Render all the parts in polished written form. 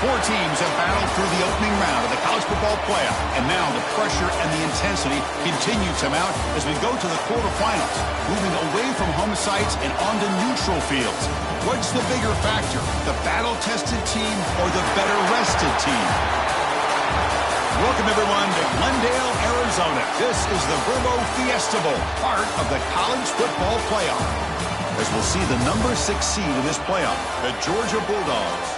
Four teams have battled through the opening round of the college football playoff, and now the pressure and the intensity continue to mount as we go to the quarterfinals, moving away from home sites and onto neutral fields. What's the bigger factor, the battle-tested team or the better-rested team? Welcome, everyone, to Glendale, Arizona. This is the Verbo Fiesta Bowl, part of the college football playoff. As we'll see the number 6 seed in this playoff, the Georgia Bulldogs,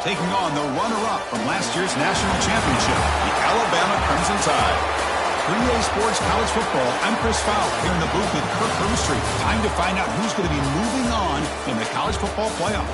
taking on the runner-up from last year's national championship, the Alabama Crimson Tide. 3A Sports College Football, I'm Chris Fowler here in the booth with Kirk Hermstreet. Time to find out who's going to be moving on in the college football playoff.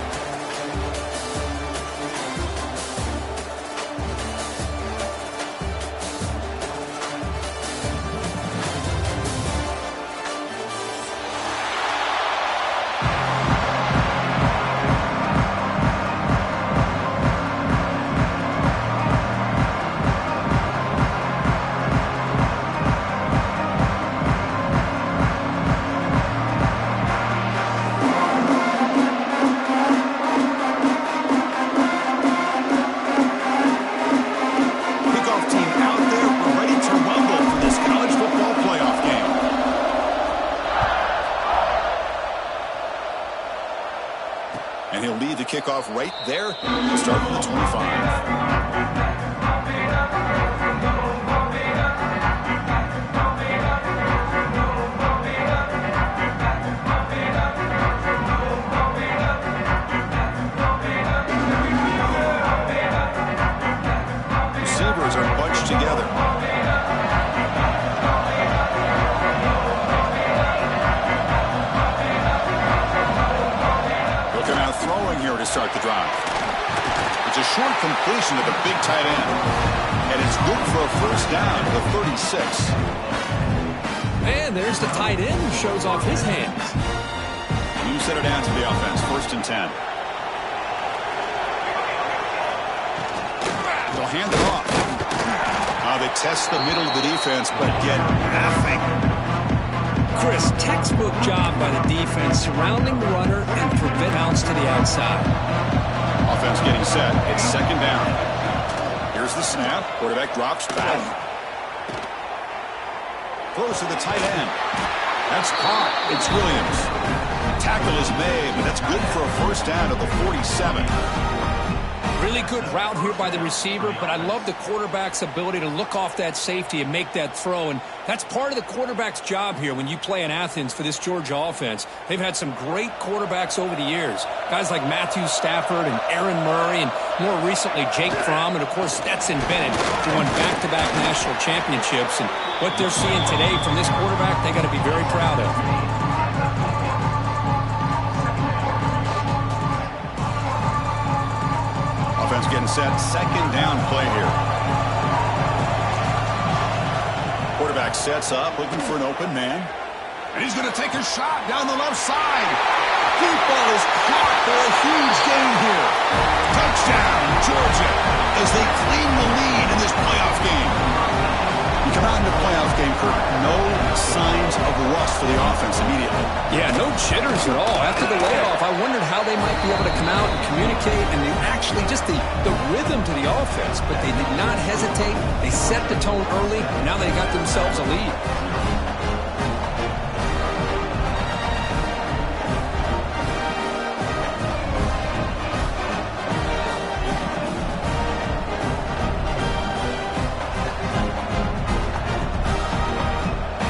And he'll lead the kickoff right there to start from the 25. Receivers are bunched together. Throwing here to start the drive. It's a short completion to the big tight end. And it's good for a first down to the 36. And there's the tight end who shows off his hands. You set it down to the offense. 1st and 10. They'll hand it off. They test the middle of the defense, but get nothing. Chris, textbook job by the defense surrounding the runner and prevent bounce to the outside. Offense getting set. It's 2nd down. Here's the snap. Quarterback drops back. Throws to the tight end. That's caught. It's Williams. Tackle is made, but that's good for a first down to the 47. Really good route here by the receiver, but I love the quarterback's ability to look off that safety and make that throw. And that's part of the quarterback's job here when you play in Athens for this Georgia offense. They've had some great quarterbacks over the years. Guys like Matthew Stafford and Aaron Murray and more recently Jake Fromm and, of course, Stetson Bennett, who won back-to-back national championships. And what they're seeing today from this quarterback, they got to be very proud of. Offense getting set. 2nd down play here. Quarterback sets up, looking for an open man. And he's going to take a shot down the left side. Deep ball is caught for a huge gain here. Touchdown, Georgia, as they claim the lead in this playoff game. You come out in the playoff game, Kirk, no signs of rust for the offense immediately. Yeah, no jitters at all. After the layoff, I wondered how they might be able to come out and communicate and actually just the rhythm to the offense. But they did not hesitate. They set the tone early, and now they got themselves a lead.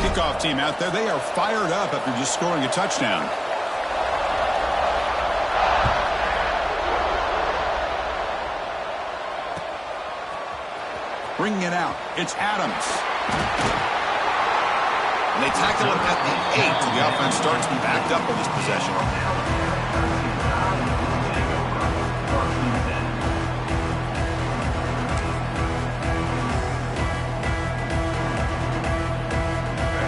Kickoff team out there, they are fired up after just scoring a touchdown. Bringing it out, it's Adams. And they tackle him at the 8, so the offense starts backed up on this possession.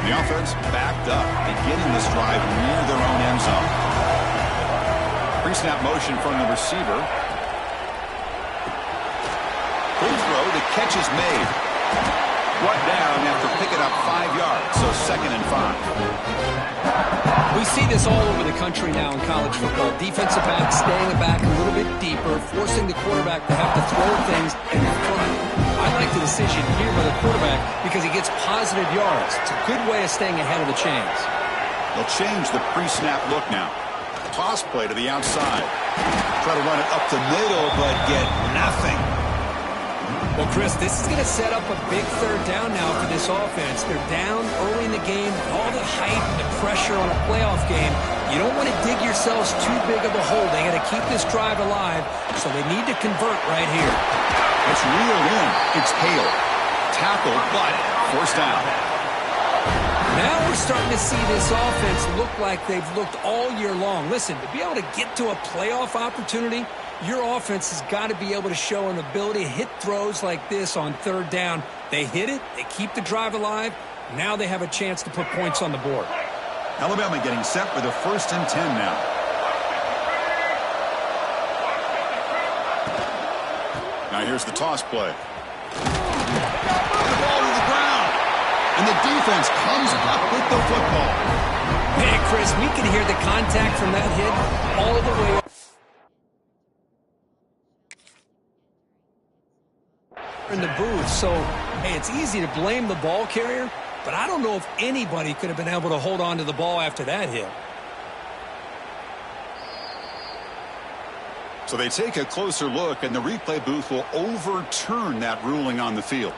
The offense backed up, beginning this drive near their own end zone. Pre-snap motion from the receiver. Quick throw, the catch is made. Brought down after picking up 5 yards, so 2nd and 5. We see this all over the country now in college football. Defensive backs staying back a little bit deeper, forcing the quarterback to have to throw things in front. I like the decision here by the quarterback because he gets positive yards. It's a good way of staying ahead of the chains. They'll change the pre-snap look now. Toss play to the outside. Try to run it up the middle, but get nothing. Well, Chris, this is going to set up a big third down now for this offense. They're down early in the game with all the hype and the pressure on a playoff game. You don't want to dig yourselves too big of a hole. They got to keep this drive alive, so they need to convert right here. It's reeled in. It's Hale. Tackled, but forced down. Now we're starting to see this offense look like they've looked all year long. Listen, to be able to get to a playoff opportunity, your offense has got to be able to show an ability to hit throws like this on third down. They hit it, they keep the drive alive, now they have a chance to put points on the board. Alabama getting set for the 1st and 10 now. Now here's the toss play. The ball to the ground. And the defense comes up with the football. Hey, Chris, we can hear the contact from that hit all the way up in the booth. So, hey, it's easy to blame the ball carrier, but I don't know if anybody could have been able to hold on to the ball after that hit. So they take a closer look, and the replay booth will overturn that ruling on the field.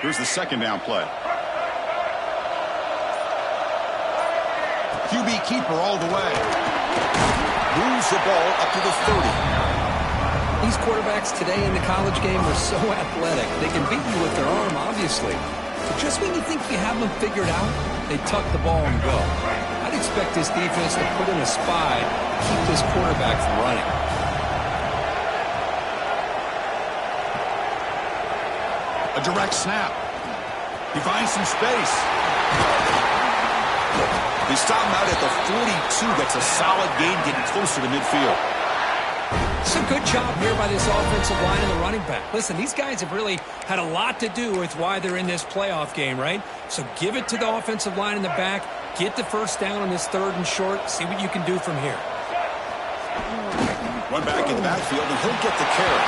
Here's the 2nd down play. QB keeper all the way. Moves the ball up to the 30. These quarterbacks today in the college game are so athletic. They can beat you with their arm, obviously. But just when you think you have them figured out, they tuck the ball and go. I'd expect this defense to put in a spy to keep this quarterback from running. A direct snap. He finds some space. They stop him out at the 42. That's a solid gain, getting closer to midfield. It's a good job here by this offensive line and the running back. Listen, these guys have really had a lot to do with why they're in this playoff game, right? So give it to the offensive line in the back. Get the first down on this 3rd and short. See what you can do from here. One back in the backfield, and he'll get the carry.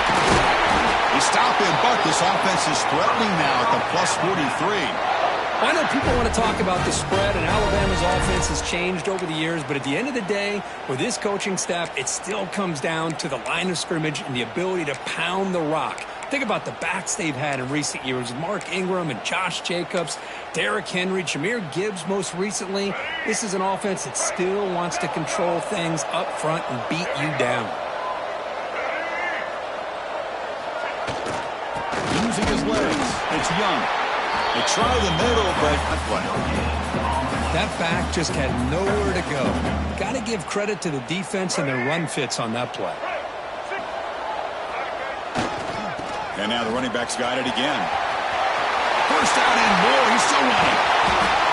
They stop him, but this offense is threatening now at the plus 43. I know people want to talk about the spread, and Alabama's offense has changed over the years, but at the end of the day, with this coaching staff, it still comes down to the line of scrimmage and the ability to pound the rock. Think about the backs they've had in recent years. Mark Ingram and Josh Jacobs, Derrick Henry, Jahmyr Gibbs most recently. This is an offense that still wants to control things up front and beat you down. Using his legs. It's Young. They try the middle, but not playing. That back just had nowhere to go. Got to give credit to the defense and their run fits on that play. And now the running back's got it again. First down and more. He's still running.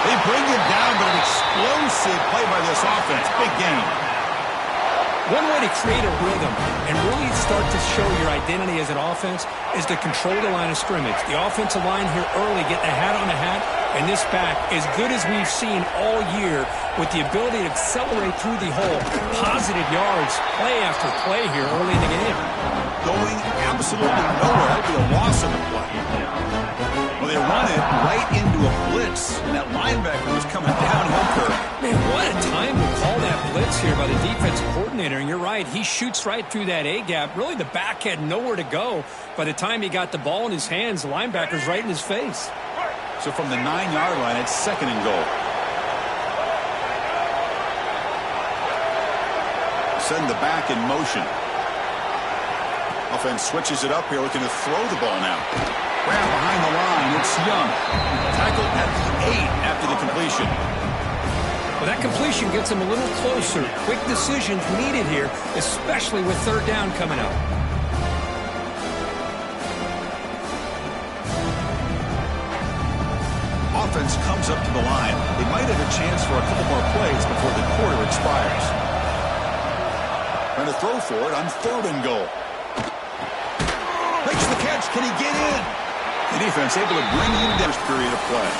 They bring him down, but an explosive play by this offense. Big game. One way to create a rhythm and really start to show your identity as an offense is to control the line of scrimmage. The offensive line here early getting a hat on a hat, and this back, as good as we've seen all year, with the ability to accelerate through the hole, positive yards, play after play here early in the game. Going absolutely nowhere. That'd be a loss of the play. Well, they run it right into a blitz, and that linebacker was coming downhill curve. Man, what a time to call that blitz here by the defensive coordinator. And you're right, he shoots right through that A-gap. Really, the back had nowhere to go. By the time he got the ball in his hands, the linebacker's right in his face. So from the 9-yard line, it's 2nd and goal. Send the back in motion. Offense switches it up here, looking to throw the ball now. Grab behind the line, it's Young. Tackled at the 8 after the completion. Well, that completion gets him a little closer. Quick decisions needed here, especially with 3rd down coming up. Offense comes up to the line. They might have a chance for a couple more plays before the quarter expires. Trying to throw for it on 3rd and goal. Makes the catch. Can he get in? The defense able to bring him down this period of play.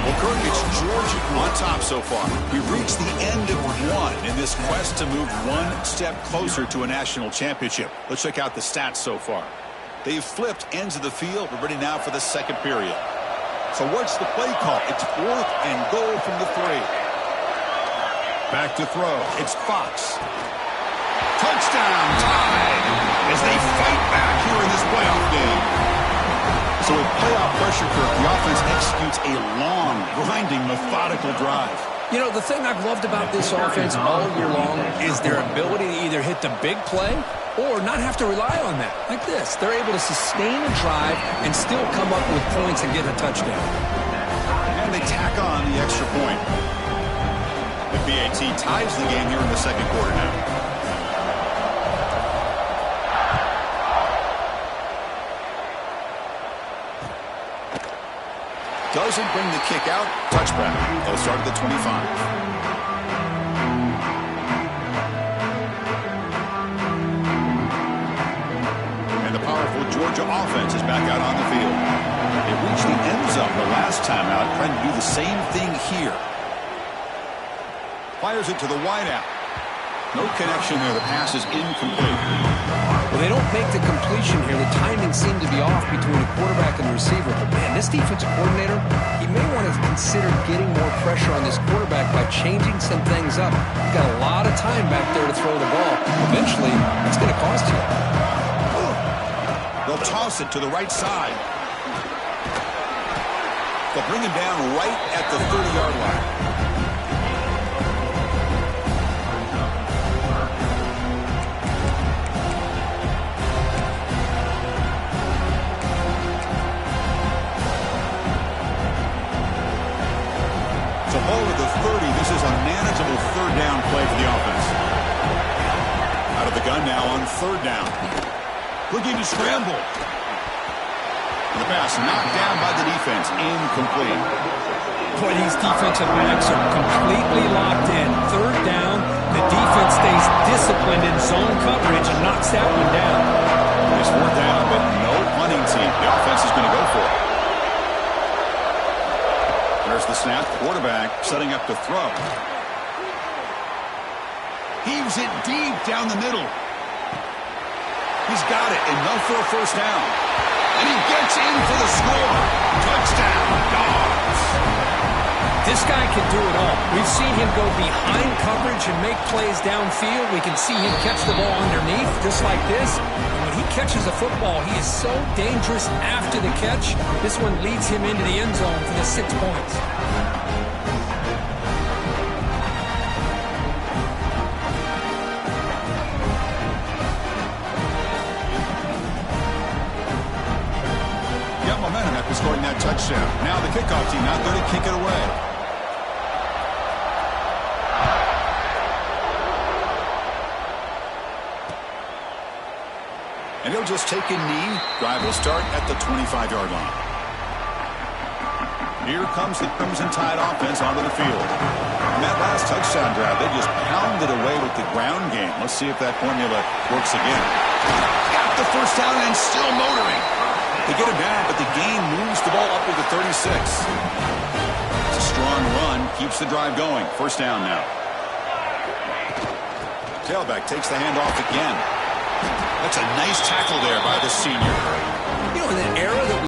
Well, Kirk, it's Georgia on top so far. We've reached the end of one in this quest to move one step closer to a national championship. Let's check out the stats so far. They've flipped ends of the field. We're ready now for the second period. So what's the play call? It's 4th and goal from the 3. Back to throw. It's Fox. Touchdown, tied, as they fight back here in this playoff game. So with playoff pressure, Kirk, the offense executes a long, grinding, methodical drive. You know, the thing I've loved about this offense all year long is their ability to either hit the big play or not have to rely on that. Like this. They're able to sustain a drive and still come up with points and get a touchdown. And they tack on the extra point. The BAT ties the game here in the second quarter now. Doesn't bring the kick out. Touchback. They'll start at the 25. And the powerful Georgia offense is back out on the field. They reached the end zone the last time out, trying to do the same thing here. Fires it to the wideout. No connection there. The pass is incomplete. Well, they don't make the completion here. The timing seemed to be off between the quarterback and the receiver. But, man, this defensive coordinator, he may want to consider getting more pressure on this quarterback by changing some things up. You've got a lot of time back there to throw the ball. Eventually, it's going to cost you. They'll toss it to the right side. They'll bring him down right at the 30-yard line. Ball at the 30. This is a manageable third down play for the offense. Out of the gun now on third down. Looking to scramble. The pass knocked down by the defense. Incomplete. Boy, these defensive backs are completely locked in. Third down, the defense stays disciplined in zone coverage and knocks that one down. Nice fourth down, but no punting team. The offense is going to go for it. There's the snap. Quarterback setting up to throw. Heaves it deep down the middle. He's got it, enough for a first down. And he gets in for the score. Touchdown, Dogs. This guy can do it all. We've seen him go behind coverage and make plays downfield. We can see him catch the ball underneath, just like this. And when he catches a football, he is so dangerous after the catch. This one leads him into the end zone for the 6 points. Got momentum after scoring that touchdown. Now the kickoff team out there to kick it away. And he'll just take a knee. Drive will start at the 25-yard line. Here comes the Crimson Tide offense onto the field. In that last touchdown drive, they just pounded away with the ground game. Let's see if that formula works again. Got the first down and still motoring. They get it back, but the game moves the ball up to the 36. It's a strong run. Keeps the drive going. First down now. Tailback takes the handoff again. That's a nice tackle there by the senior. You know, in an era that